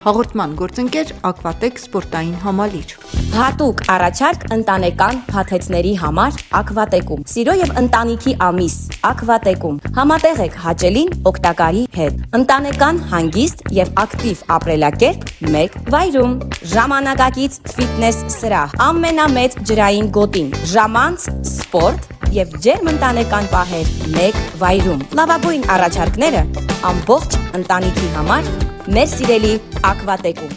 Հաղորդման գործընկեր Ակվատեկ սպորտային համալիր։ Հատուկ առաջարկ ընտանեկան փաթեթների համար Ակվատեկում։ Սիրո եւ ընտանիքի ամիս Ակվատեկում։ Համատեղ եք հաճելին օգտակարի հետ։ Ընտանեկան հանգիստ եւ ակտիվ ապրելակերպ մեկ վայրում։ Ժամանակակից ֆիթնես սրահ, ամենամեծ ջրային գոտին, ժամանց սպորտ եւ ջերմ ընտանեկան պահեր մեկ վայրում։ Լավագույն առաջարկները ամբողջ ընտանիքի համար մեր սիրելի Ակվատեկում։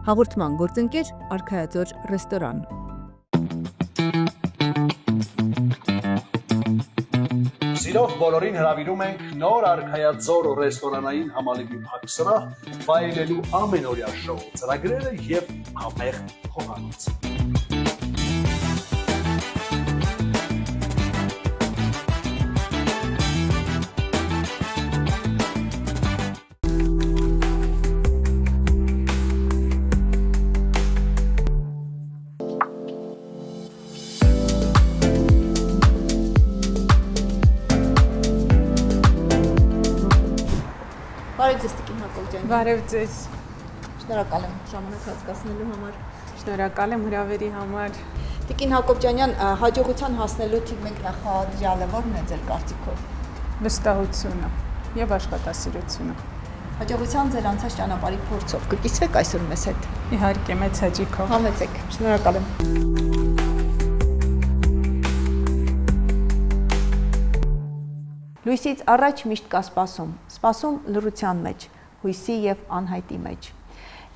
Հաղորդման գործընկեր Արքայաձոր ռեստորան։ Սիրով բոլորին հրավիրում ենք նոր Արքայաձոր ռեստորանային համալիրի փակսրահ վայելելու ամենօրյա շոու ծրագրերը եւ համեղ խոհանոց։ Բարև ձեզ Տիկին Հակոբյան։ Բարև ձեզ։ Շնորհակալ եմ ժամանակ հատկացնելու համար։ Շնորհակալ եմ հրավերի համար։ Տիկին Հակոբյանյան, հաջողության հասնելու թիվ 1 նախադրյալը ո՞րն է ձեր կարծիքով։ Վստահությունը եւ աշխատասիրությունը։ Հաջողության ձեր անցած ճանապարհի փորձով կկիսվեք այսօր մեզ հետ։ Իհարկե, մեծ հաճույքով։ Համեցեք։ Շնորհակալ եմ։ Լույսից առաջ միշտ կա սպասում լռության մեջ, հույսի եւ անհայտի մեջ։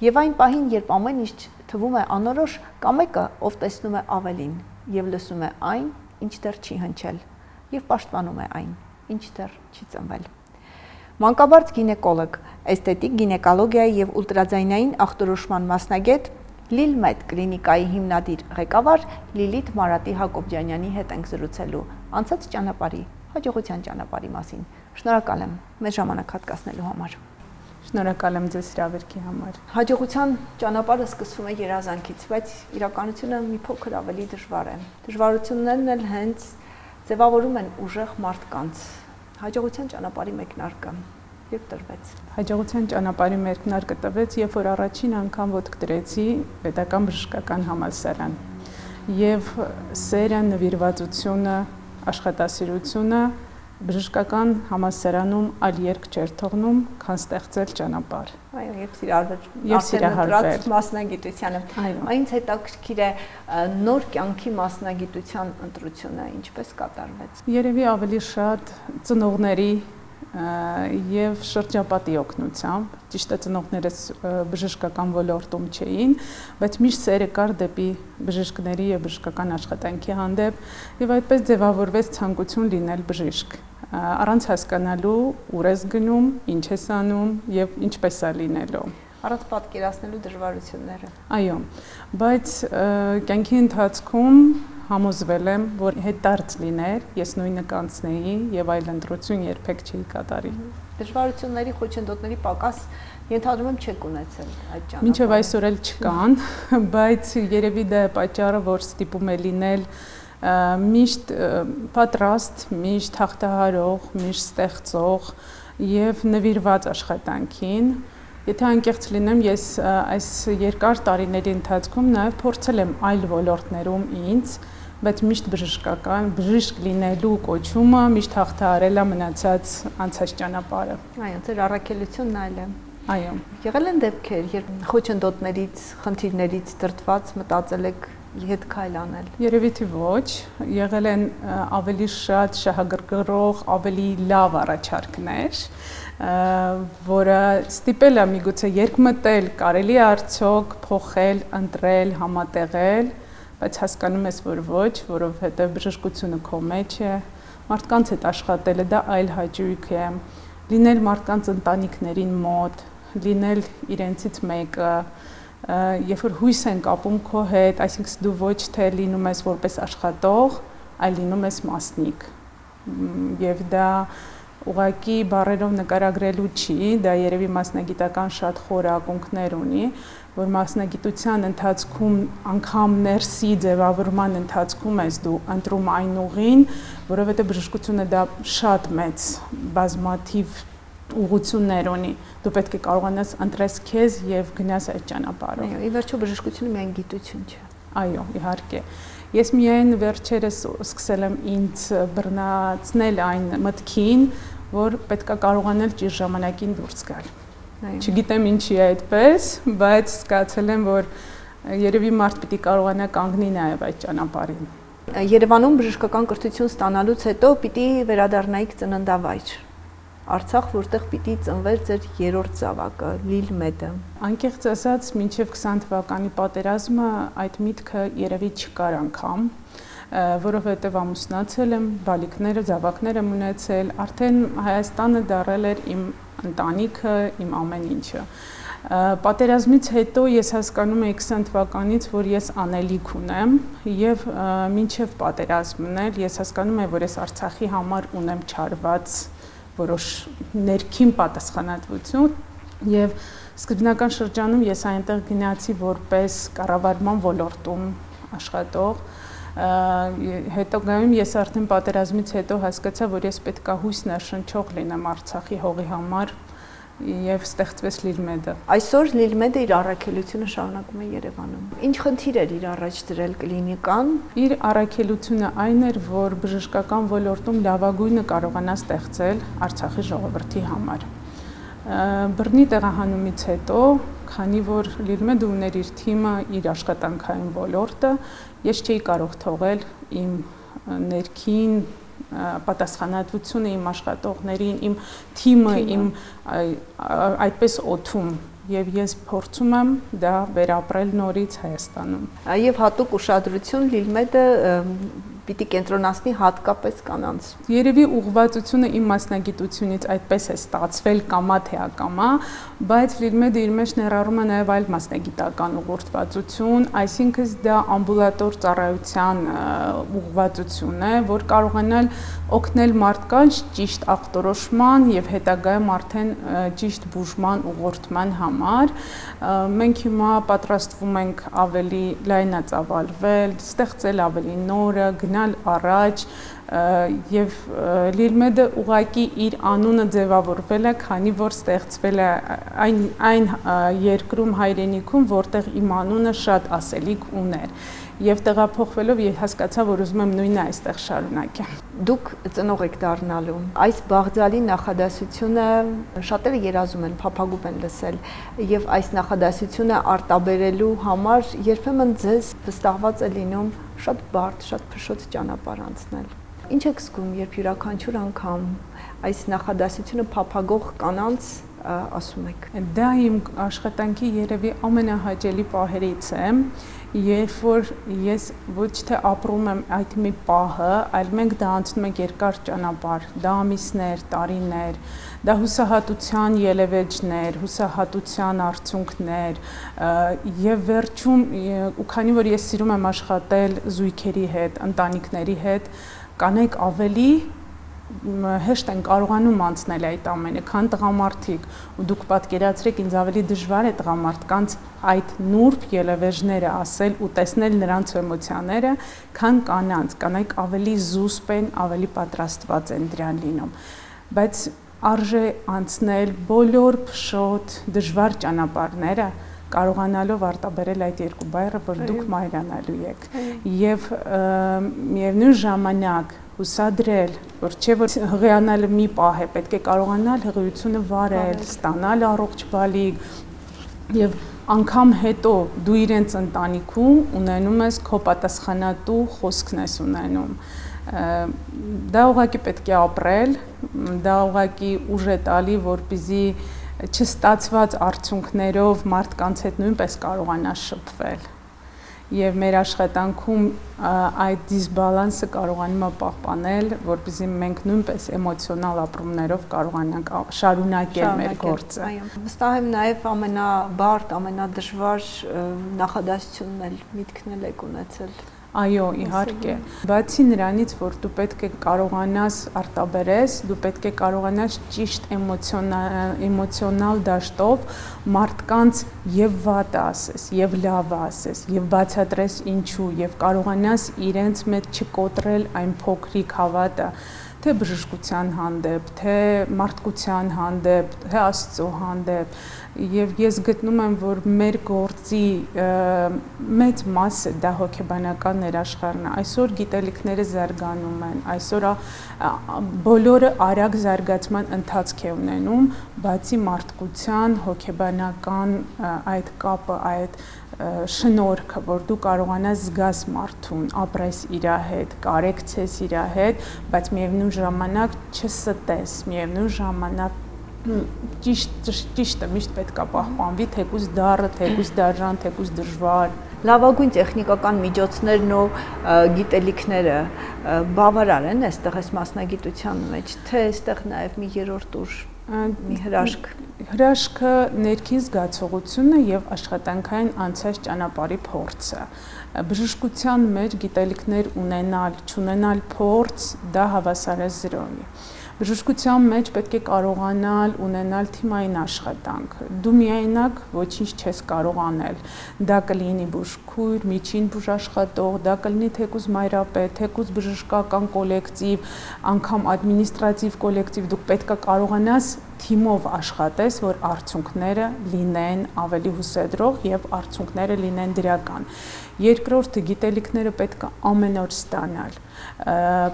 Եվ այն պահին, երբ ամեն ինչ թվում է անորոշ, կա մեկը, ով տեսնում է ավելին եւ լսում է այն, ինչ դեռ չի հնչել, եւ պաշտպանում է այն, ինչ դեռ չի ծնվել։ Մանկաբարձ գինեկոլոգ, էսթետիկ գինեկոլոգիայի եւ ուլտրաձայնային ախտորոշման մասնագետ, Լիլմեդ կլինիկայի հիմնադիր ղեկավար Լիլիթ Մարատի Հակոբյանյանի հետ ենք զրուցելու անցած ճանապարհի հաջողության ճանապարհի մասին։ Շնորհակալ եմ մեզ ժամանակ հատկացնելու համար։ Շնորհակալ եմ ձեզ հրավերքի համար։ Հաջողության ճանապարհը սկսվում է երազանքից, բայց իրականությունը մի փոքր ավելի դժվար է։ Դժվարություններն էլ հենց ձևավորում են ուժեղ մարդկանց։ Հաջողության ճանապարհի մեկնարկը երբ տրվեց։ Հաջողության ճանապարհի մեկնարկը տվեց, երբ որ առաջին անգամ ոտք դրեցի պետական բժշկական համալսարան։ Եվ սերը, նվիրվածությունը, աշխատասիրությունը բժշկական համալսարանում այլ երկ չէր թողնում, քան ստեղծել ճանապարհ։ Այո, եւ սիրահարվել մասնագիտությանը։ Այնց հետաքրքիր է նոր կյանքի մասնագիտության ընտրությունը ինչպես կատարվեց։ Երևի ավելի շատ ծնողների եւ շրջապատի օգնությամբ, ճիշտ է ծնողներս բժշկական ոլորտում չէին, բայց միշտ սերը կար դեպի բժիշկների եւ բժշկական աշխատանքի հանդեպ եւ այդպես ձևավորվեց ցանկություն լինել բժիշկ, առանց հասկանալու ուր ես գնում, ինչ ես անում եւ ինչպես է լինելու։ Առանց պատկերացնելու դժվարությունները։ Այո, բայց կյանքի ընթացքում համոզվել եմ, որ հետարց լիներ, ես նույնը կանցնեի եւ այլ ընտրություն երբեք չի կատարի։ Դժվարությունների, խոչընդոտների պակաս ենթադրում եմ չեք ունեցել այդ ճանապարհը։ Մինչև այսօր էլ չկան, բայց երևի դա է պատճառը, որ ստիպում է լինել միշտ պատրաստ, միշտ հաղթահարող, միշտ ստեղծող եւ նվիրված աշխատանքին։ Եթե անկեղծ լինեմ, ես այս երկար տարիների ընթացքում նաեւ փորձել եմ այլ ոլորտներում ինձ, բայց միշտ բժիշկ լինելու կոչումը միշտ հաղթահարել է մնացած անցած ճանապարհը։ Այո, ձեր առաքելությունն այլ է։ Այո։ Եղել են դեպքեր, երբ խոչընդոտներից, խնդիրներից դրդված մտածել եք հետ քայլ անել։ Երևի թե ոչ, եղել են ավելի շատ շահագրգռող, ավելի լավ առաջարկներ, որը ստիպել է միգուցե երկմտել, կարելի է արդյոք փոխել, ընտրել, համատեղել, բայց հասկանում ես, որ ոչ, որովհետև բժշկությունը քո մեջ է, մարդկանց հետ աշխատելը դա այլ հաճույք է, լինել մարդկանց ընտանիքներին մոտ, լինել իրենցից մեկը, երբ որ հույս են կապում քո հետ, այսինքն դու ոչ թե լինում ես որպես աշխատող, այլ լինում ես մասնիկ։ Եվ դա ուղղակի բառերով նկարագրելու չի, դա երևի մասնագիտական շատ խոր ակունքներ ունի, որ մասնագիտության ընթացքում անգամ ներսի ձևավորման ընթացքում ես դու ընտրում այն ուղին, որովհետև բժշկությունը դա շատ մեծ բազմաթիվ ուղղություններ ունի, դու պետք է կարողանաս ընտրես քեզ եւ գնաս այդ ճանապարհով։ Այո, ի վերջո բժշկությունը միայն գիտություն չէ։ Այո, իհարկե։ Ես միայն վերջերս սկսել եմ ինձ բռնացնել այն մտքին, որ պետք է կարողանալ ճիշտ ժամանակին դուրս գալ։ Չգիտեմ ինչի է այդպես, բայց զգացել եմ, որ երևի մարդ պիտի կարողանա կանգնի նաև այդ ճանապարհին։ Երևանում բժշկական կրթություն ստանալուց հետո պիտի վերադառնայիք ծննդավայր։ Արցախ, որտեղ պիտի ծնվեր ձեր երրորդ զավակը, Լիլմեդը։ Անկեղծ ասած, մինչև 20 թվականի պատերազմը այդ միտքը երևի չկար անգամ, որովհետև ամուսնացել եմ, բալիկները, զավակներ եմ ունեցել, արդեն Հայաստանը դառել էր իմ ընտանիքը, իմ ամեն ինչը։ Պատերազմից հետո ես հասկանում եի 20 թվականից, որ ես անելիք ունեմ եւ մինչև պատերազմն էլ ես հասկանում եմ, որ ես Արցախի համար ունեմ չարված որոշ ներքին պատասխանատվություն եւ սկզբնական շրջանում ես այնտեղ գնացի որպես կառավարման ոլորտում աշխատող հետագայում ես արդեն պատերազմից հետո հասկացա, որ ես պետք է հույս ներշնչող լինեմ Արցախի հողի համար եւ ստեղծվեց Լիլմեդը։ Այսօր Լիլմեդը իր առաքելությունը շարունակում է Երևանում։ Ինչ խնդիր էր իր առաջ դրել կլինիկան։ Իր առաքելությունը այն էր, որ բժշկական ոլորտում լավագույնը կարողանա ստեղծել Արցախի ժողովրդի համար։ Բռնի տեղահանումից հետո, քանի որ Լիլմեդը ուներ իր թիմը, իր աշխատանքային ոլորտը, ես չէի կարող թողել իմ ներքին պատասխանատվությունը իմ աշխատողներին, իմ թիմը, իմ այդպես օթում եւ ես փորձում եմ դա վերապրել նորից Հայաստանում։ Եվ հատուկ ուշադրություն Լիլմեդը պիտի կենտրոնացնի հատկապես կանանց։ Երևի ուղղվածությունը իմ մասնագիտությունից այդպես է ստացվել կամա թե ակամա, բայց Լիլմեդը իր մեջ ներառում է նաև այլ մասնագիտական ուղղվածություն, այսինքն դա ամբուլատոր ծառայության ուղղվածություն է, որ կարողանալ օգնել մարդկանց ճիշտ ախտորոշման եւ հետագայում արդեն ճիշտ բուժման ուղղորդման համար։ Մենք հիմա պատրաստվում ենք ավելի լայնածավալվել, ստեղծել ավելի նորը, գնալ առաջ եւ Լիլմեդը ուղղակի իր անունը ձևավորվել է, քանի որ ստեղծվել է այն երկրում հայրենիքում, որտեղ իմ անունը շատ ասելիք ուներ։ Եվ տեղափոխվելով ես հասկացա, որ ուզում եմ նույնը այստեղ շարունակեմ։ Դուք ծնող եք դառնալու։ Այս բաղձալի նախադասությունը շատերը երազում են, փափագում են լսել, եւ այս նախադասությունը արտաբերելու համար երբեմն ձեզ վստահված է լինում շատ բարդ, շատ փշոտ ճանապարհ անցնել։ Ինչ եք զգում, երբ յուրաքանչյուր անգամ այս նախադասությունը փափագող կանանց ասում եք։ Դա իմ աշխատանքի երևի ամենահաճելի պահերից է, երբ որ ես ոչ թե ապրում եմ այդ մի պահը, այլ մենք դա անցնում ենք երկար ճանապարհ, դա ամիսներ, տարիներ, դա հուսահատության ելևէջներ, հուսահատության արդյունքներ, եւ վերջում ու քանի որ ես սիրում եմ աշխատել զույգերի հետ, ընտանիքների հետ, կանայք ավելի հեշտ են կարողանում անցնել այդ ամենը, քան տղամարդիկ, ու դուք պատկերացրեք, ինձ ավելի դժվար է տղամարդկանց այդ նուրբ ելևէջները ասել ու տեսնել նրանց էմոցիաները, քան կանանց, կանայք ավելի զուսպ են, ավելի պատրաստված են դրան լինում, բայց արժե անցնել բոլոր փշոտ, դժվար ճանապարհները, կարողանալով արտաբերել այդ երկու բայրը, որ դուք մայրանալու եք, եւ միևնույն ժամանակ հուսադրել, որ չէ որ հղիանալը մի պահ է, պետք է կարողանալ հղիությունը վարել, ստանալ առողջ բալիկ եւ անգամ հետո դու իրենց ընտանիքում ունենում ես քո պատասխանատու խոսքն ես ունենում։ Դա ուղղակի պետք է ապրել, դա ուղղակի ուժ է տալի, որպեսզի չստացված արդյունքներով մարդկանց հետ նույնպես կարողանա շփվել։ Եվ մեր աշխատանքում այդ դիսբալանսը կարողանում է պահպանել, որպեսզի մենք նույնպես էմոցիոնալ ապրումներով կարողանանք շարունակել մեր գործը։ Վստահ եմ նաև ամենաբարդ, ամենադժվար նախադասությունն էլ միտքն էլ եք ունեցել։ Այո, իհարկե։ Բացի նրանից, որ դու պետք է կարողանաս արտաբերես, դու պետք է կարողանաս ճիշտ էմոցիոնալ դաշտով մարդկանց եւ վատը ասես, եւ լավը ասես, եւ բացատրես ինչու, եւ կարողանաս իրենց մեջ չկոտրել այն փոքրիկ հավատը, թե բժշկության հանդեպ, թե մարդկության հանդեպ, թե Աստծո հանդեպ, եւ ես գտնում եմ, որ մեր գործի մեծ մասը դա հոգեբանական ներաշխարհն է։ Այսօր գիտելիքները զարգանում են, այսօր բոլորը արագ զարգացման ընթացք է ունենում, բացի մարդկության հոգեբանական այդ կապը, այդ շնորհքը, որ դու կարողանաս զգաս մարդուն, ապրես իր հետ, կարեկցես իր հետ, բայց միևնույն ժամանակ չստես, միևնույն ժամանակ ճիշտը միշտ պետք է պահպանվի, թեկուզ դառը, թեկուզ դաժան, թեկուզ դժվար։ Լավագույն տեխնիկական միջոցներն ու գիտելիքները բավարար են այստեղ այս մասնագիտության մեջ, թե այստեղ նաև մի երրորդ ուժ, մի հրաշք։ Հրաշքը ներքին զգացողությունն է եւ աշխատանքային անցած ճանապարհի փորձը։ Բժշկության մեջ գիտելիքներ ունենալ, չունենալ փորձ, դա հավասար է 0-ի։ Բժշկության մեջ պետք է կարողանալ ունենալ թիմային աշխատանք։ Դու միայնակ ոչինչ չես կարող անել։ Դա կլինի բուժքույր, միջին բուժաշխատող, դա կլինի թեկուզ մայրապետ, թեկուզ բժշկական կոլեկտիվ, անգամ ադմինիստրատիվ կոլեկտիվ, դու պետք է կարողանաս թիմով աշխատես, որ արդյունքները լինեն ավելի հուսադրող եւ արդյունքները լինեն դրական։ Երկրորդը գիտելիքները պետք է ամեն օր ստանալ։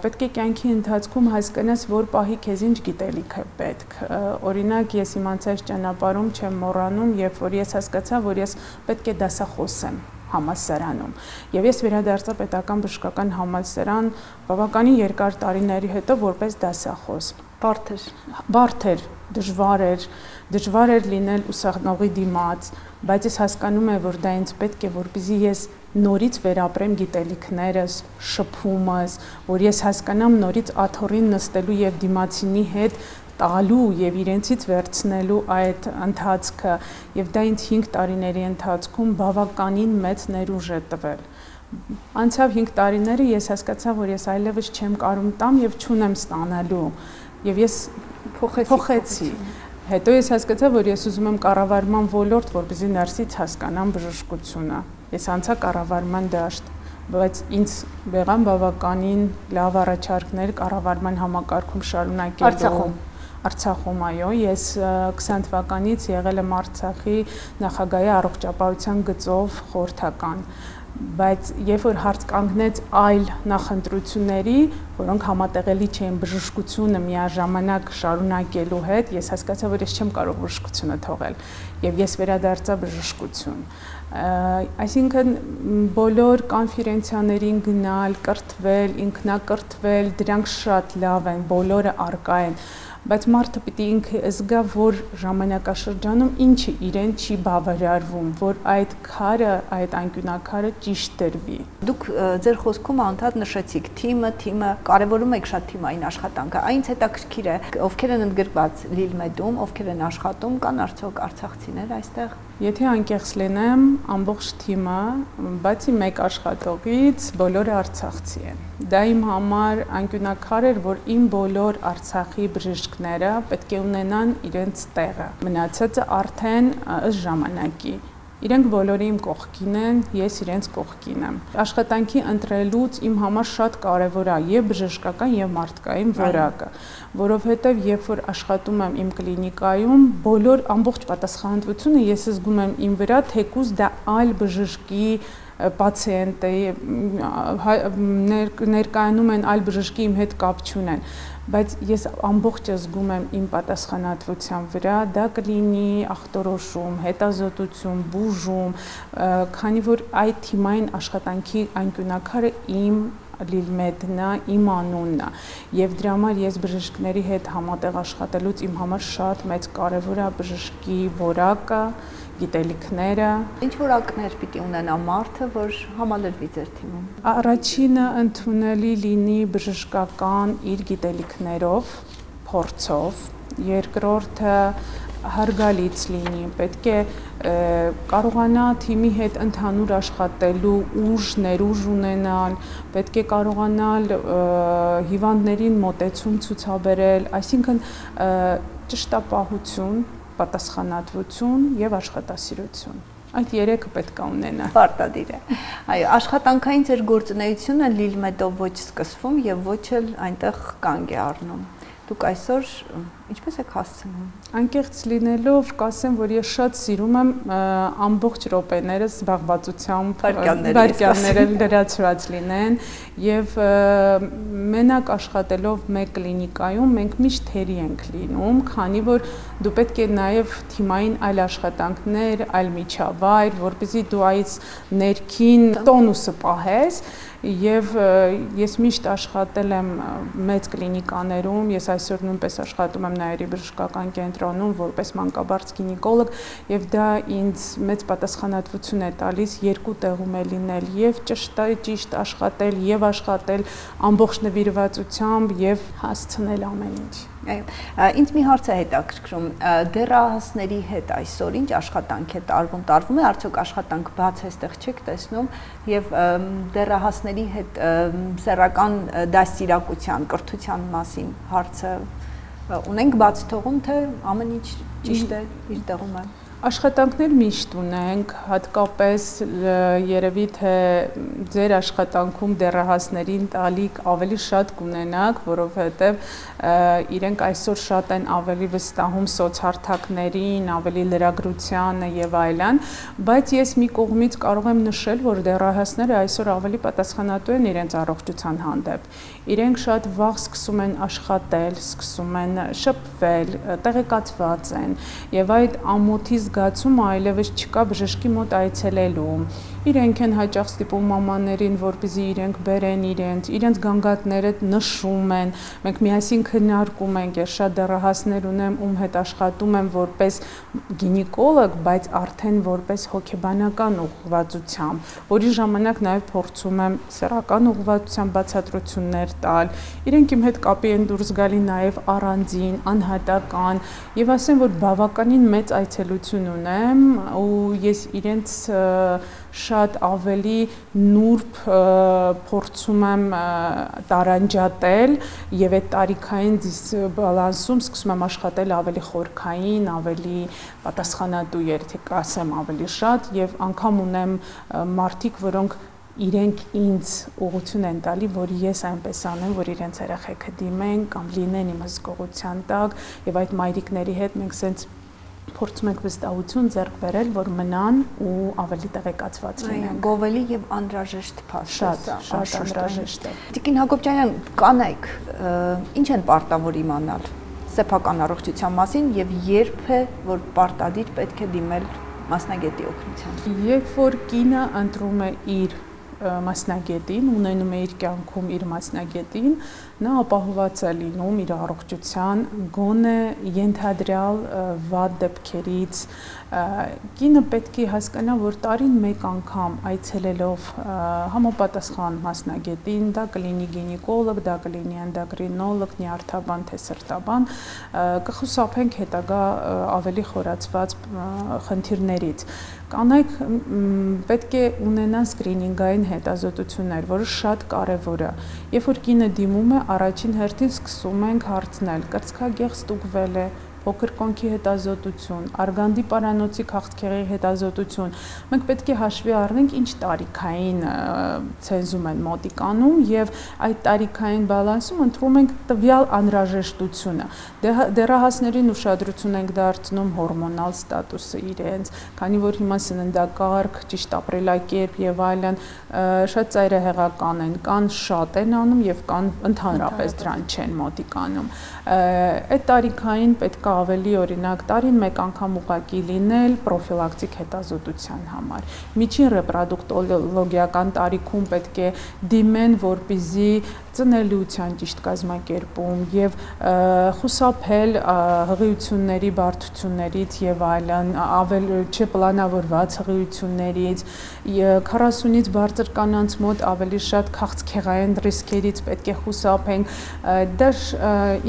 Պետք է կյանքի ընթացքում հասկանաս, որ պահի քեզ ինչ գիտելիք է պետք։ Օրինակ, ես իմ անցած ճանապարհում չեմ մոռանում, երբ որ ես հասկացա, որ ես պետք է դասախոս եմ համալսարանում։ Եվ ես վերադարձա պետական բժշկական համալսարան բավականին երկար տարիների հետո որպես դասախոս։ Բարդ էր, դժվար էր լինել ուսանողի դիմաց, բայց ես հասկանում եմ, որ դա ինձ պետք է, որպեսզի ես նորից վերապրեմ գիտելիքներս, շփումս, որ ես հասկանամ նորից աթոռին նստելու եւ դիմացինի հետ տալու եւ իրենցից վերցնելու այդ ընթացքը, եւ դա ինձ 5 տարիների ընթացքում բավականին մեծ ներուժ է տվել։ Անցավ 5 տարիները ես հասկացա, որ ես այլևս չեմ կարող տամ եւ չունեմ ստանալու, եւ ես փոխեցի։ Հետո ես հասկացա, որ ես ուզում եմ կառավարման ոլորտ, որպեսզի ներսից հասկանամ բժշկությունը։ Ես անցա կառավարման դաշտ, բայց ինձ եղան բավականին լավ առաջարկներ կառավարման համակարգում շարունակելու։ Արցախում, այո, ես 20 թվականից եղել եմ Արցախի նախագահի առողջապահության գծով խորհրդական, բայց երբ որ հարց կանգնեց այլ նախընտրությունների, որոնք համատեղելի չէին բժշկությունը միաժամանակ շարունակելու հետ, ես հասկացա, որ ես չեմ կարող բժշկությունը թողել, եւ ես վերադարձա բժշկություն։ Այսինքն բոլոր կոնֆերենցիաներին գնալ, կրթվել, ինքնակրթվել, դրանք շատ լավ են, բոլորը առկա են, բայց մարդը պիտի ինքը զգա, որ ժամանակաշրջանում ինչը իրեն չի բավարարվում, որ այդ քարը, այդ անկյունակարը ճիշտ դրվի։ Դուք ձեր խոսքում անդադ նշեցիք թիմը, կարևորում եք շատ թիմային աշխատանքը։ Այնց հետաքրքիր է, ովքեր են ընդգրկված Լիլմեդում, ովքեր են աշխատում, կան արդյոք արցախցիներ այստեղ։ Եթե անկեղծ լինեմ, ամբողջ թիմը, բացի մեկ աշխատողից, բոլորը արցախցի են։ Դա իմ համար անկյունակար էր, որ իմ բոլոր Արցախի բժիշկները պետք է ունենան իրենց տեղը։ Մնացածը արդեն ըստ ժամանակի։ Իրենք բոլորը իմ կողքին են, ես իրենց կողքին եմ։ Աշխատանքի ընտրելուց իմ համար շատ կարևոր է եւ բժշկական եւ մարդկային որակը, որովհետեւ երբ որ աշխատում եմ իմ կլինիկայում, բոլոր ամբողջ պատասխանատվությունը ես զգում եմ իմ վրա, թեկուզ դա այլ բժշկի պացիենտ է, ներկայանում են այլ բժշկի իմ հետ կապ չունեն, բայց ես ամբողջը զգում եմ իմ պատասխանատվության վրա, դա կլինի ախտորոշում, հետազոտություն, բուժում, քանի որ այդ թիմային աշխատանքի անկյունակարը իմ Լիլմեդն է, իմ անունն է, եւ դրա համար ես բժիշկների հետ համատեղ աշխատելուց իմ համար շատ մեծ կարևոր է բժշկի որակը, գիտելիքները։ Ինչ որակներ պիտի ունենա մարդը, որ համալրվի ձեր թիմում։ Առաջինը ընդունելի լինի բժշկական իր գիտելիքներով, փորձով, երկրորդը հարգալից լինի, պետք է կարողանա թիմի հետ ընդհանուր աշխատելու ուժ, ներուժ ունենալ, պետք է կարողանալ հիվանդներին մոտեցում ցուցաբերել, այսինքն ճշտապահություն, պատասխանատվություն եւ աշխատասիրություն։ Այդ երեքը պետք է ունենա։ Պարտադիր է։ Այո, աշխատանքային ձեր գործունեությունը Լիլմետով ոչ սկսվում եւ ոչ էլ այնտեղ կանգ է առնում։ Դուք այսօր ինչպես եք հասցնում։ Անկեղծ լինելով, կասեմ, որ ես շատ սիրում եմ ամբողջ րոպեներս զբաղվածությամբ վայրկյանները լրացված լինեն եւ մենակ աշխատելով մեկ կլինիկայում մենք միշտ թերի ենք լինում, քանի որ դու պետք է նաեւ թիմային այլ աշխատանքներ, այլ միջավայր, որպեսզի դու այս ներքին տոնուսը պահես եւ ես միշտ աշխատել եմ մեծ կլինիկաներում, ես այսօր նույնպես աշխատում եմ Նաիրի բժշկական կենտրոնում որպես մանկաբարձ գինեկոլոգ եւ դա ինձ մեծ պատասխանատվություն է տալիս երկու տեղում է լինել եւ ճիշտ աշխատել եւ աշխատել ամբողջ նվիրվածությամբ եւ հասցնել ամեն ինչ։ Այո, ինձ մի հարց է հետաքրքրում, դեռահասների հետ այսօր ինչ աշխատանք է տարվում է, արդյոք աշխատանք բաց էստեղ չեք տեսնում եւ դեռահասների հետ սեռական դաստիարակության, կրթության մասին հարցը ունենք բաց թողում, թե ամեն ինչ ճիշտ է իր տեղում է։ Աշխատանքներ միշտ ունենք, հատկապես երևի թե ձեր աշխատանքում դեռահասներին տալիք ավելի շատ կունենաք, որովհետև իրենք այսօր շատ են ավելի վստահում սոցհարթակներին, ավելի լրագրությանը եւ այլն, բայց ես մի կողմից կարող եմ նշել, որ դեռահասները այսօր ավելի պատասխանատու են իրենց առողջության հանդեպ։ Իրենք շատ վաղ սկսում են աշխատել, սկսում են շփվել, տեղեկացված են եւ այդ ամոթի զգացումը այլևս չկա բժշկի մոտ այցելելու։ Իրենք են հաճախ ստիպում մամաներին, որպեսզի իրենք բերեն իրենց գանգատները նշում են։ Մենք միասին քննարկում ենք, ես շատ դեռահասներ ունեմ, ում հետ աշխատում եմ որպես գինեկոլոգ, բայց արդեն որպես հոգեբանական ուղղվածությամբ, որի ժամանակ նաև փորձում եմ սեռական ուղղվածությամբ բացատրություններ տալ։ Իրենք իմ հետ կապի են դուրս գալի նաև առանձին, անհատական, եւ ասեմ, որ բավականին մեծ այցելություն ունեմ ու ես իրենց շատ ավելի նուրբ փորձում եմ տարանջատել եւ այդ տարիքային բալանսում սկսում եմ աշխատել ավելի խորքային, ավելի պատասխանատու երթիկ ասեմ ավելի շատ եւ անգամ ունեմ մարդիկ, որոնք իրենք ինձ ուղղություն են տալի, որ ես այնպես անեմ, որ իրենց երեխեքը դիմեն կամ լինեն իմ հսկողության տակ եւ այդ մայրիկների հետ մենք սենց փորձում ենք վստահություն ձեռք բերել, որ մնան ու ավելի տեղեկացված լինեն։ Գովելի եւ անհրաժեշտ փաստ է, շատ անհրաժեշտ է։ Տիկին Հակոբյանյան, կանայք ինչ են պարտավոր իմանալ սեփական առողջության մասին եւ երբ է որ պարտադիր պետք է դիմել մասնագետի օգնության։ Երբ որ կինը ընտրում է իր մասնագետին, ունենում է իր կյանքում իր մասնագետին, նա ապահոված է լինում իր առողջության գոնե ենթադրյալ վատ դեպքերից։ Կինը պետք է հասկանա, որ տարին մեկ անգամ այցելելով համապատասխան մասնագետին, դա կլինի գինեկոլոգ, դա կլինի էնդոկրինոլոգ, նյարդաբան, թե սրտաբան, կխուսափենք հետագա ավելի խորացված խնդիրներից։ Կանայք պետք է ունենան սկրինինգային հետազոտություններ, որը շատ կարևոր է։ Երբ որ կինը դիմում է, առաջին հերթին սկսում ենք հարցնել, կրծքագեղ ստուգվել է, փոքր կոնքի հետազոտություն, արգանդի պարանոցի քաղցկեղի հետազոտություն։ Մենք պետք է հաշվի առնենք ինչ տարիքային ցենզում են մոտիկանում եւ այդ տարիքային բալանսում ընտրում ենք տվյալ անհրաժեշտությունը։ Դեռահասներին ուշադրություն ենք դարձնում հորմոնալ ստատուսը իրենց, քանի որ հիմա սննդակարգ, ճիշտ ապրելակերպ եւ այլն շատ ծայրահեղական են, կան շատ են անում եւ կան ընդհանրապես դրան չեն մոտիկանում։ Այդ տարիքային պետք է ավելի օրինակ տարին մեկ անգամ ուղղակի լինել պրոֆիլակտիկ հետազոտության համար։ Միջին ռեպրոդուկտոլոգիական տարիքում պետք է դիմեն, որպեսզի ծնելիության ճիշտ կազմակերպում եւ խուսափել հղիությունների բարդություններից եւ այլն, ավելի չպլանավորված հղիություններից, 40-ից բարձր կանանց մոտ ավելի շատ քաղցկեղային ռիսկերից պետք է խուսափենք։ Դա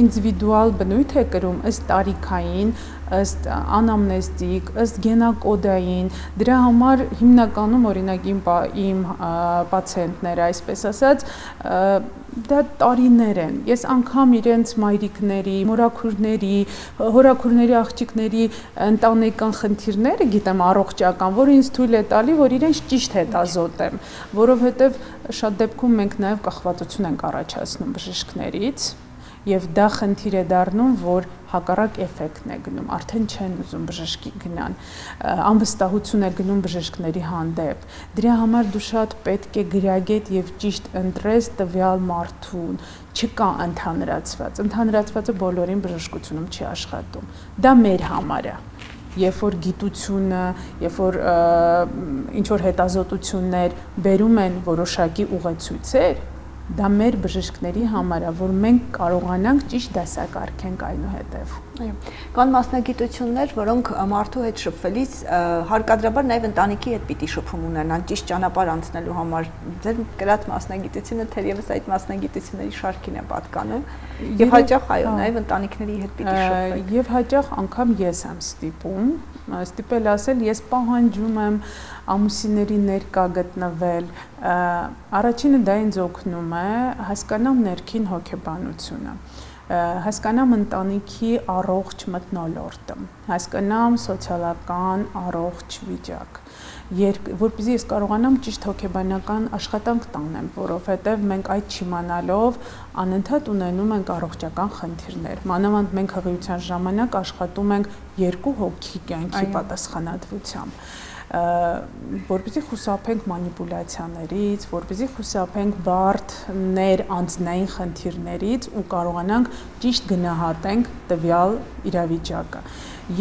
ինդիվիդուալ բնույթ է կրում ըստ տարիքային, ըստ անամնեստիկ, ըստ գենակոդային, դրա համար հիմնականում օրինակ իմ պացիենտները, այսպես ասած, դա տարիներ են։ Ես անգամ իրենց մայրիկների, մորաքուրների, հորաքուրների աղջիկների ընտանեկան խնդիրները գիտեմ առողջական, որը ինձ թույլ է տալի, որ իրենց ճիշտ հետազոտեմ, որովհետև շատ դեպքում մենք նաև կախվածություն ենք առաջացնում բժիշկներից եւ դա խնդիր է դառնում, որ հակառակ էֆեկտն է գնում, արդեն չեն ուզում բժշկի գնան, անվստահություն է գնում բժիշկների հանդեպ։ Դրա համար դու շատ պետք է գրագետ եւ ճիշտ ընտրես տվյալ մարդուն, չկա ընդհանրացվածը բոլորին բժշկությունում չի աշխատում։ Դա մեր համար է։ Երբ որ գիտությունը, երբ որ ինչ որ հետազոտություններ բերում են որոշակի ուղեցույցեր, դա մեր բժիշկների համար է, որ մենք կարողանանք ճիշտ դասակարգենք այնուհետև։ Այո, կան մասնագիտություններ, որոնք մարդու հետ շփվելիս հարկադրաբար նաև ընտանիքի հետ պիտի շփում ունենան, ճիշտ ճանապարհ անցնելու համար։ Ձեր կրած մասնագիտությունը թերևս այդ մասնագիտությունների շարքին է պատկանում, եւ հաճախ այո, նաև ընտանիքների հետ պիտի շփվեք։ Եվ հաճախ անգամ ես եմ ստիպել ասել, ես պահանջում եմ ամուսինների ներկա գտնվել, առաջինը դա ինձ օգնում է հասկանամ ներքին հոգեբանությունը, հասկանամ ընտանիքի առողջ մթնոլորտը, հասկանամ սոցիալական առողջ վիճակ, որպեսզի ես կարողանամ ճիշտ հոգեբանական աշխատանք տանեմ, որովհետև մենք այդ չիմանալով անընդհատ ունենում ենք առողջական խնդիրներ, մանավանդ մենք հղիության ժամանակ աշխատում ենք երկու հոգի կյանքի պատասխանատվությամբ, որպեսզի խուսափենք մանիպուլյացիաներից, որպեսզի խուսափենք բարդ անձնային խնդիրներից ու կարողանանք ճիշտ գնահատենք տվյալ իրավիճակը։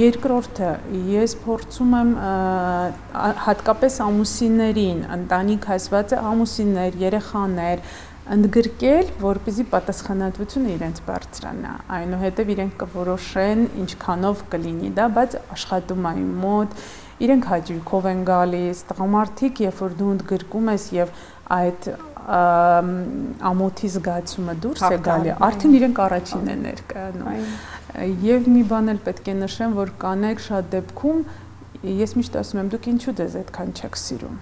Երկրորդը, ես փորձում եմ հատկապես ամուսիններին, ընտանիք ասվածը ամուսիններ, երեխաներ ընդգրկել, որպեսզի պատասխանատվությունը իրենց բարձրանա, այնուհետև իրենք կորոշեն ինչքանով կլինի դա, բայց աշխատում է իմ մոտ, իրենք հաճույքով են գալիս, տղամարդիկ, երբ որ դու ընդգրկում ես եւ այդ ամոթի զգացումը դուրս է գալի, արդեն իրենք առաջին են ներկայանում։ Եվ մի բան էլ պետք է նշեմ, որ կանայք շատ դեպքում ես միշտ ասում եմ, դուք ինչու դες այդքան չեք սիրում։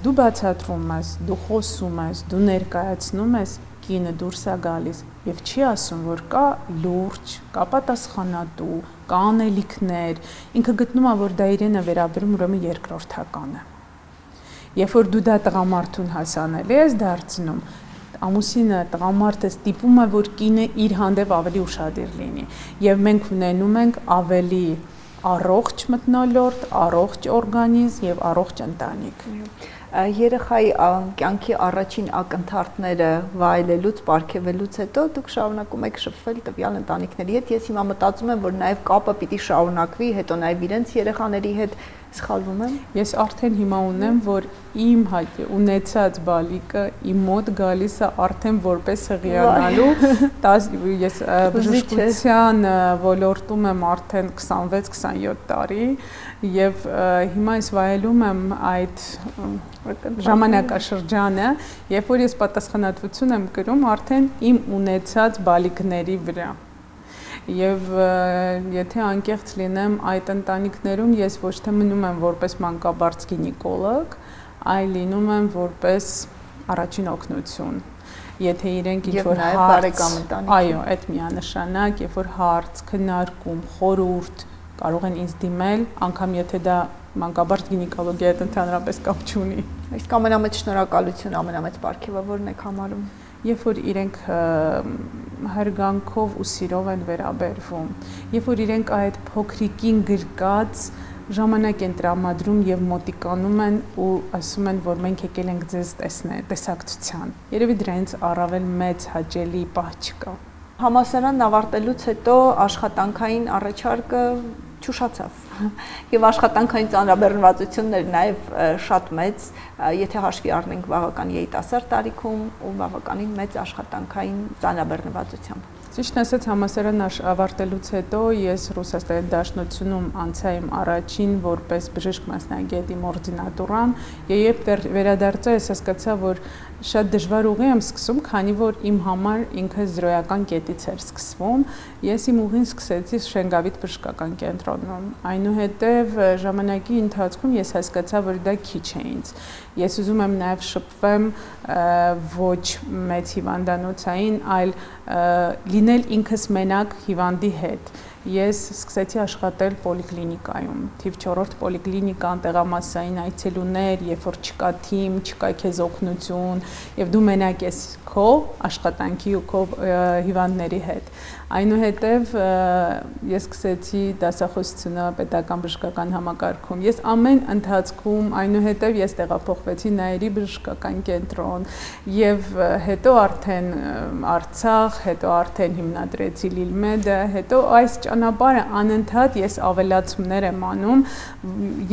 Դու բացատրում ես, դու խոսում ես, դու ներկայացնում ես, կինը դուրս է գալիս եւ չի ասում, որ կա լուրջ, կա պատասխանատու, կա անելիքներ, ինքը գտնում է, որ դա իրեն է վերաբերում, ուրեմն երկրորդական է։ Երբ որ դու դա տղամարդուն հասանելի ես դարձնում, ամուսինը տղամարդը ստիպում է, որ կինը իր հանդեպ ավելի ուշադիր լինի եւ մենք ունենում ենք ավելի առողջ մթնոլորտ, առողջ օրգանիզմ եւ առողջ ընտանիք։ Երեխայի կյանքի առաջին ակնթարթները վայելելուց, պարգևելուց հետո դուք շարունակում եք շփվել տվյալ ընտանիքների հետ։ Ես հիմա մտածում եմ, որ նաև կապը պիտի շարունակվի, հետո նաև իրենց երեխաների հետ սխալվում եմ։ Ես արդեն հիմա ունեմ, որ իմ ունեցած բալիկը իմ մոտ գալիս է արդեն որպես հղիանալու, ես բժշկության ոլորտում եմ արդեն 26-27 տարի եւ հիմա ես վայելում եմ այդ ժամանակաշրջանը, երբ որ ես պատասխանատվություն եմ կրում արդեն իմ ունեցած բալիկների վրա։ Եվ եթե անկեղծ լինեմ այդ ընտանիքներում ես ոչ թե մնում եմ որպես մանկաբարձ գինեկոլոգ, այլ լինում եմ որպես առաջին օգնություն։ Եթե իրենք ինչ-որ հարց, այո, այդ միանշանակ, երբ որ հարց, քննարկում, խորհուրդ կարող են ինձ դիմել, անգամ եթե դա մանկաբարձ գինեկոլոգիայի հետ ընդհանրապես կապ չունի։ Իսկ ամենամեծ շնորհակալություն, ամենամեծ պարգևը ո՞րն եք համարում։ Երբ որ իրենք հարգանքով ու սիրով են վերաբերվում, երբ որ իրենք այդ փոքրիկին գրկած ժամանակ են տրամադրում եւ մոտիկանում են ու ասում են, որ մենք եկել ենք ձեզ տեսակցության։ Երևի դրանից առավել մեծ հաճելի բան չկա։ Համալսարանն ավարտելուց հետո աշխատանքային առաջարկը չուշացավ եւ աշխատանքային ծանրաբեռնվածությունները նաեւ շատ մեծ, եթե հաշվի առնենք բավական երիտասարդ տարիքում ու բավականին մեծ աշխատանքային ծանրաբեռնվածությամբ։ Ճիշտն ասած համալսարան ավարտելուց հետո ես Ռուսաստանի Դաշնությունում անցա իմ առաջին որպես բժիշկ մասնագետ իմ օրդինատուրան եւ երբ վերադարձա ես հասկացա, որ շատ դժվար ուղի եմ սկսում, քանի որ իմ համար ինքը զրոյական կետից էր սկսվում։ Ես իմ ուղին սկսեցի Շենգավիթ բժշկական կենտրոնում։ Այնուհետև ժամանակի ընթացքում ես հասկացա, որ դա քիչ է ինձ։ Ես ուզում եմ նաև շփվեմ ոչ մեծ հիվանդանոցային, այլ լինել ինքս մենակ հիվանդի հետ։ Ես սկսեցի աշխատել պոլիկլինիկայում, թիվ 4-րդ պոլիկլինիկան, տեղամասային այցելուներ, երբ որ չկա թիմ, չկա քեզ օգնություն, եւ դու մենակ ես քո աշխատանքի ու քո հիվանդների հետ։ Այնուհետև ես սկսեցի դասախոսությունը պետական բժշկական համակարգում։ Ես ամեն ընթացքում, այնուհետև ես տեղափոխվեցի Նայիրի բժշկական կենտրոն եւ հետո արդեն Արցախ, հետո արդեն հիմնադրեցի Լիլմեդը, հետո այս ճանապարհը անընդհատ ես ավելացումներ եմ անում,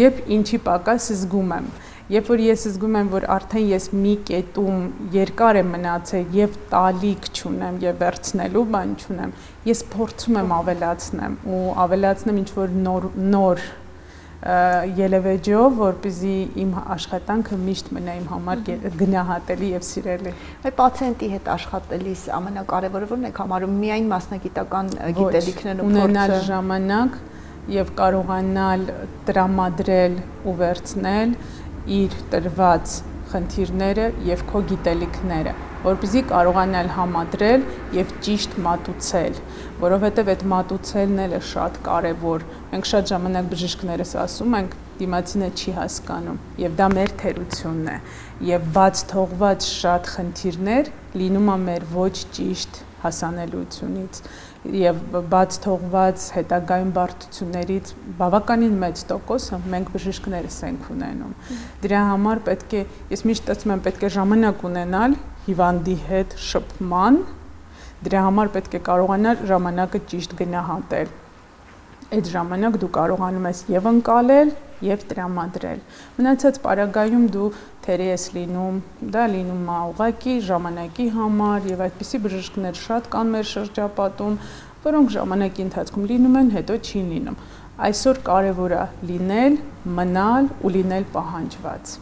երբ ինչի պակաս զգում եմ։ Երբ որ ես զգում եմ, որ արդեն ես մի կետում երկար եմ մնացել եւ տալիք չունեմ եւ վերցնելու բան չունեմ, ես փորձում եմ ավելացնեմ ու ավելացնեմ ինչ-որ նոր ելևեջով, որպեսզի իմ աշխատանքը միշտ մնա իմ համար գնահատելի եւ սիրելի։ Այ պացիենտի հետ աշխատելիս ամենակարևորը ո՞րն է համարում, միայն մասնագիտական գիտելիքներն ու փորձը։ Ունենալ ժամանակ եւ կարողանալ տրամադրել ու վերցնել իր տրված խնդիրները եւ քո գիտելիքները, որպեսզի կարողանալ համադրել եւ ճիշտ մատուցել, որովհետեւ այդ մատուցելն էլ է շատ կարեւոր։ Մենք շատ ժամանակ բժիշկներս ասում ենք, դիմացինը չի հասկանում, եւ դա մեր թերությունն է, եւ բաց թողված շատ խնդիրներ լինում է մեր ոչ ճիշտ հասանելիությունից եւ բաց թողված հետագայում բարդություններից բավականին մեծ տոկոսը մենք բժիշկներս ենք ունենում։ Դրա համար պետք է, ես միշտ ասում եմ, պետք է ժամանակ ունենալ հիվանդի հետ շփման, դրա համար պետք է կարողանալ ժամանակը ճիշտ գնահատել։ Այդ ժամանակ դու կարողանում ես եւ ընկալել, եւ տրամադրել։ Մնացած պարագայում դու թերի ես լինում, դա լինում է ուղղակի ժամանակի համար եւ այդպիսի բժիշկներ շատ կան մեր շրջապատում, որոնք ժամանակի ընթացքում լինում են, հետո չի լինում։ Այսօր կարևոր է լինել, մնալ ու լինել պահանջված։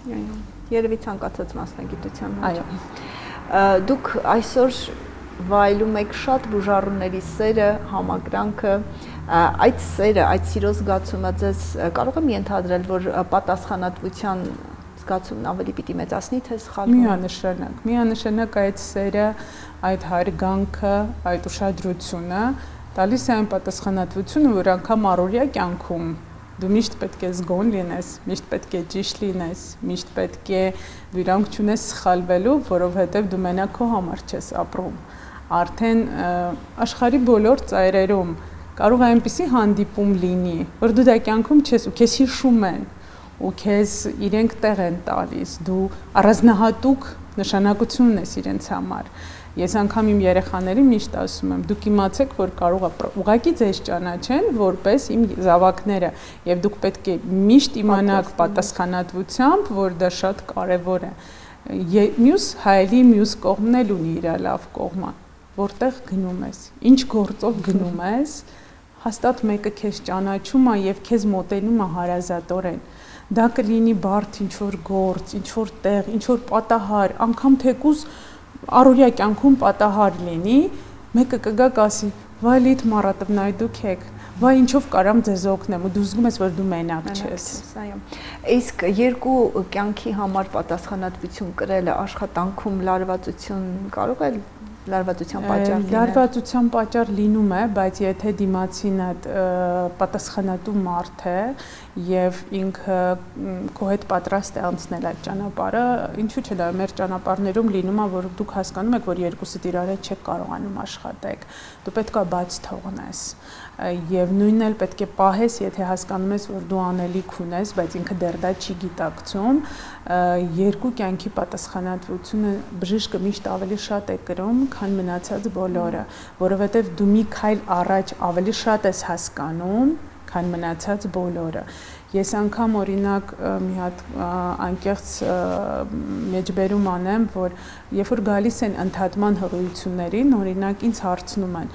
Երևի ցանկացած մասնագիտության Այո։ Դուք այսօր վայելում եք շատ բուժառուների սերը, համակրանքը, այդ սերը, այդ սիրո զգացումը ձեզ կարող եմ ենթադրել, որ պատասխանատվության զգացումն ավելի պիտի մեծացնի, թե սխալվում։ Միանշանակ այդ սերը, այդ հարգանքը, այդ ուշադրությունը տալիս է այն պատասխանատվությունը, որ անգամ առօրյա կյանքում դու միշտ պետք է զգոն լինես, միշտ պետք է ճիշտ լինես, միշտ պետք է վիրանք չունես սխալվելու, որովհետև դու մենակ քո համար չես ապրում։ Արդեն աշխարհի բոլոր ծայրերում կարող է այնպիսի հանդիպում լինի, որ դու դա կյանքում չես ու քեզ հիշում են ու քեզ իրենք տեղ են տալիս, դու առանձնահատուկ նշանակություն ունես իրենց համար։ Ես անգամ իմ երեխաներին միշտ ասում եմ, դուք իմացեք, որ կարող է ուղղակի ձեզ ճանաչեն որպես իմ զավակները, եւ դուք պետք է միշտ իմանաք պատասխանատվությամբ, որ դա շատ կարեւոր է։ Մյուս հայելի մյուս կողմն էլ ունի իր լավ կողմը, որտեղ գնում ես, ինչ գործով գնում ես, հաստատ մեկը քեզ ճանաչում է եւ քեզ մոտենում է հարազատորեն։ Դա կլինի բարդ ինչ-որ գործ, ինչ-որ տեղ, ինչ-որ պատահար, անգամ թեկուզ առօրյա կյանքում պատահար լինի, մեկը կգա կասի, վայ լիթ մարատվնայ դուք եք, վայ ինչով կարամ ձեզ օգնեմ, ու դու զգում ես, որ դու մենակ չես։ Իսկ երկու կյանքի համար պատասխանատվություն կրելը աշխատանքում լարվածություն կարող է լարվածության պատճառ լինել։ Լարվածության պատճառ լինում է, բայց եթե դիմացինը պատասխանատու մարդ է եւ ինքը քո հետ պատրաստ է անցնել այդ ճանապարհը, ինչու՞ չէ, դա մեր ճանապարհներում լինում է, որ դուք հասկանում եք, որ երկուսդ իրար հետ չեք կարողանում աշխատեք։ Դու պետք է բաց թողնես եւ նույնն էլ պետք է պահես, եթե հասկանում ես, որ դու անելիք ունես, բայց ինքը դեռ դա չի գիտակցում, երկու կյանքի պատասխանատվությունը բժիշկը միշտ ավելի շատ է կրում, քան մնացած բոլորը, որովհետեւ դու մի քայլ առաջ ավելի շատ ես հասկանում, քան մնացած բոլորը։ Ես անգամ օրինակ մի հատ անկեղծ մեջբերում անեմ, որ երբ որ գալիս են ընդհատման հղիություններին, օրինակ ինձ հարցնում են.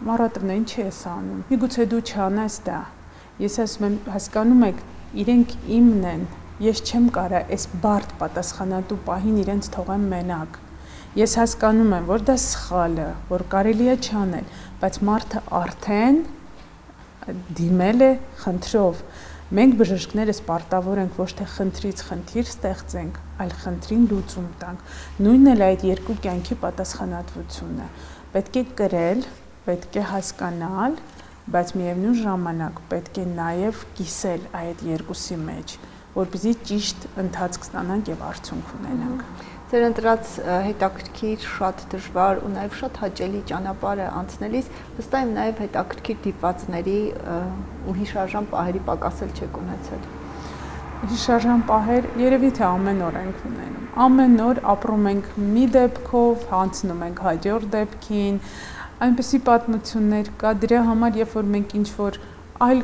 Մարատրն ինչ ես անում, միգուցե դու չանես դա։ Ես ասում եմ, հասկանում եք, իրենք իմն են, ես չեմ կարա այս բարդ պատասխանատու պահին իրենց թողեմ մենակ։ Ես հասկանում եմ, որ դա սխալ է, որ կարելի է չանել, բայց մարդը արդեն դիմել է խնդրով, Մենք բժիշկներս պարտավոր ենք ոչ թե խնդրից խնդիր ստեղծենք, այլ խնդրին լուծում տանք։ Նույնն էլ այդ երկու կյանքի պատասխանատվությունն է։ Պետք է կրել, պետք է հասկանալ, բայց միևնույն ժամանակ պետք է նաև կիսել այդ երկուսի մեջ, որպեսզի ճիշտ ընթացք ստանանք եւ արդյունք ունենանք։ Ձեր ընտրած հետաքրքիր, շատ դժվար ու նաև շատ հաճելի ճանապարհը անցնելիս վստահ եմ նաև հետաքրքիր դիպվածների ու հիշարժան պահերի պակասել չեք ունեցել։ Հիշարժան պահեր երևի թե ամեն օր ենք ունենում։ Ամեն օր ապրում ենք մի դեպքով, հանցնում ենք հաջորդ դեպքին, այնպիսի պատմություններ կա, դրա համար երբ որ մենք ինչ-որ այլ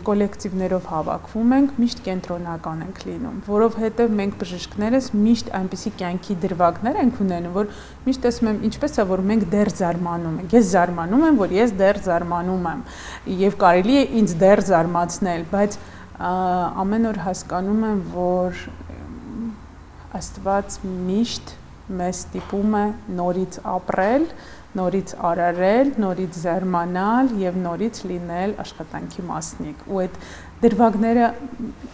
կոլեկտիվներով հավաքվում ենք, միշտ կենտրոնական ենք լինում, որովհետև մենք բժիշկներս միշտ այնպիսի կյանքի դրվագներ ենք ունենում, որ միշտ տեսնում եմ ինչպես է, որ մենք դեռ զարմանում ենք։ Ես զարմանում եմ, որ ես դեռ զարմանում եմ, եւ կարելի է ինձ դեռ զարմացնել, բայց ամեն օր հասկանում եմ, որ Աստված միշտ մեզ ստիպում է նորից ապրել, նորից արարել, նորից զարմանալ եւ նորից լինել աշխատանքի մասնիկ։ Ու այդ դրվագները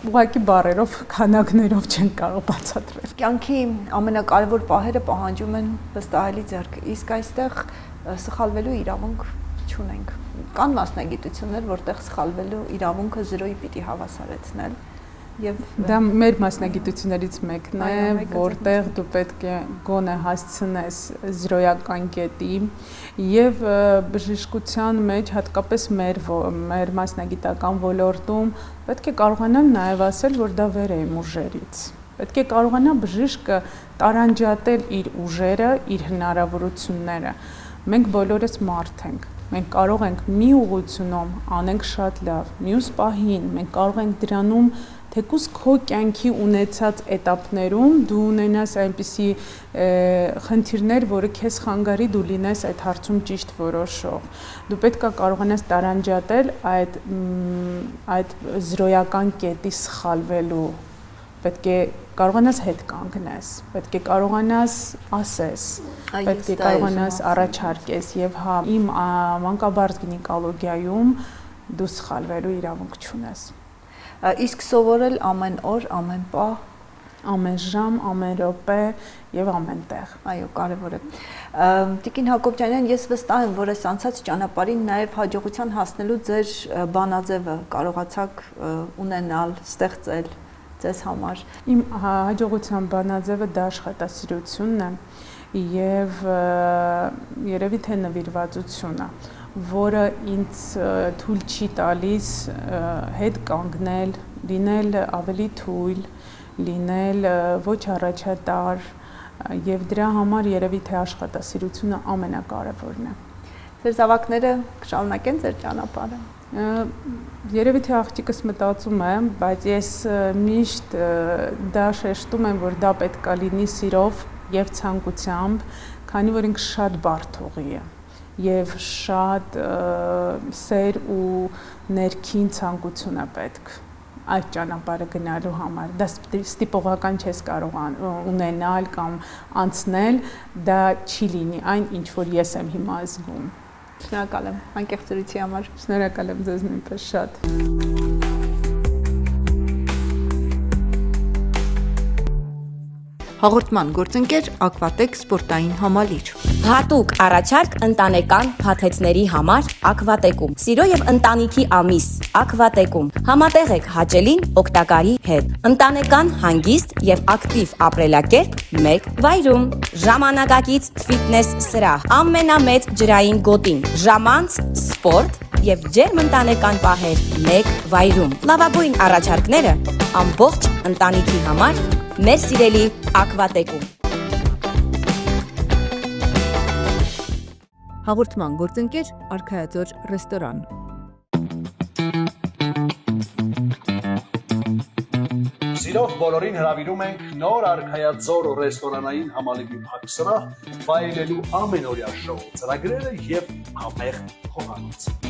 ուղղակի բառերով, քանակներով չեն կարող բացատրել։ Կյանքի ամենակարևոր պահերը պահանջում են վստահելի ձեռք, իսկ այստեղ սխալվելու իրավունք չունենք։ Կան մասնագիտություններ, որտեղ սխալվելու իրավունքը 0-ի պիտի հավասարեցնել։ Եվ դա մեր մասնագիտություններից մեկն է, որտեղ դու պետք է գոնե հասցնես 0-ական կետի եւ բժշկության մեջ հատկապես մեր մասնագիտական ոլորտում պետք է կարողանալ նաեւ ասել, որ դա վեր է իմ ուժերից։ Պետք է կարողանա բժիշկը տարանջատել իր ուժերը, իր հնարավորությունները։ Մենք բոլորս մարդ ենք։ Մենք կարող ենք մի ուղղությունում անենք շատ լավ, մյուս պահին մենք կարող ենք դրանում թեկուզ քո կյանքի ունեցած էտապներում դու ունենաս այնպիսի խնդիրներ, որը քեզ խանգարի դու լինես այդ հարցում ճիշտ որոշող։ Դու պետք է կարողանաս տարանջատել այդ 0-ական կետի սխալվելու։ Պետք է կարողանաս հետ կանգնես, պետք է կարողանաս ասես, պետք է կարողանաս առաջարկես եւ հա իմ մանկաբարձ գինեկոլոգիայում դու սխալվելու իրավունք չունես։ Իսկ սովորել ամեն օր, ամեն պահ, ամեն ժամ, ամեն րոպե եւ ամեն տեղ։ Այո, կարևոր է։ Տիկին Հակոբյանյան, ես վստահ եմ, որ այս անցած ճանապարհին նաեւ հաջողության հասնելու ձեր բանաձևը կարողացաք ունենալ, ստեղծել ձեզ համար։ Իմ հաջողության բանաձևը դա աշխատասիրությունն է եւ երևի թե նվիրվածությունը, որը ինձ թույլ չի տալիս հետ կանգնել, լինել ավելի թույլ, լինել ոչ առաջատար եւ դրա համար երևի թե աշխատասիրությունը ամենակարևորն է։ Ձեր զավակները կշարունակեն ձեր ճանապարհը։ Երևի թե աղջիկս մտածում է, բայց ես միշտ դա շեշտում եմ, որ դա պետք է լինի սիրով եւ ցանկությամբ, քանի որ ինքը շատ բարդ ուղի է եւ շատ սեր ու ներքին ցանկություն է պետք այդ ճանապարհը գնալու համար։ Դա ստիպողական չես կարող ունենալ կամ անցնել, դա չի լինի այն, ինչ որ ես եմ հիմա զգում։ Շնորհակալ եմ անկեղծրույցի համար։ Շնորհակալ եմ ձեզ նույնպես շատ։ Հաղորդման գործընկեր Ակվատեկ սպորտային համալիր։ Հատուկ առաջարկ ընտանեկան փաթեթների համար Ակվատեկում։ Սիրո եւ ընտանիքի ամիս Ակվատեկում։ Համատեղ եք հաճելին օգտակարի հետ։ Ընտանեկան հանգիստ եւ ակտիվ ապրելակերպ մեկ վայրում։ Ժամանակակից ֆիթնես սրահ։ Ամենամեծ ջրային գոտին։ Ժամանց սպորտ եւ ջերմ ընտանեկան պահեր մեկ վայրում։ Լավագույն առաջարկները ամբողջ ընտանիքի համար մեր սիրելի Ակվատեկում։ Հաղորդման գործընկեր Արքայաձոր ռեստորան։ Սիրով բոլորին հրավիրում ենք նոր Արքայաձոր ռեստորանային համալիրի փակ սրահ, վայելելու ամենօրյա շոու ծրագրերը եւ համեղ խոհանոց։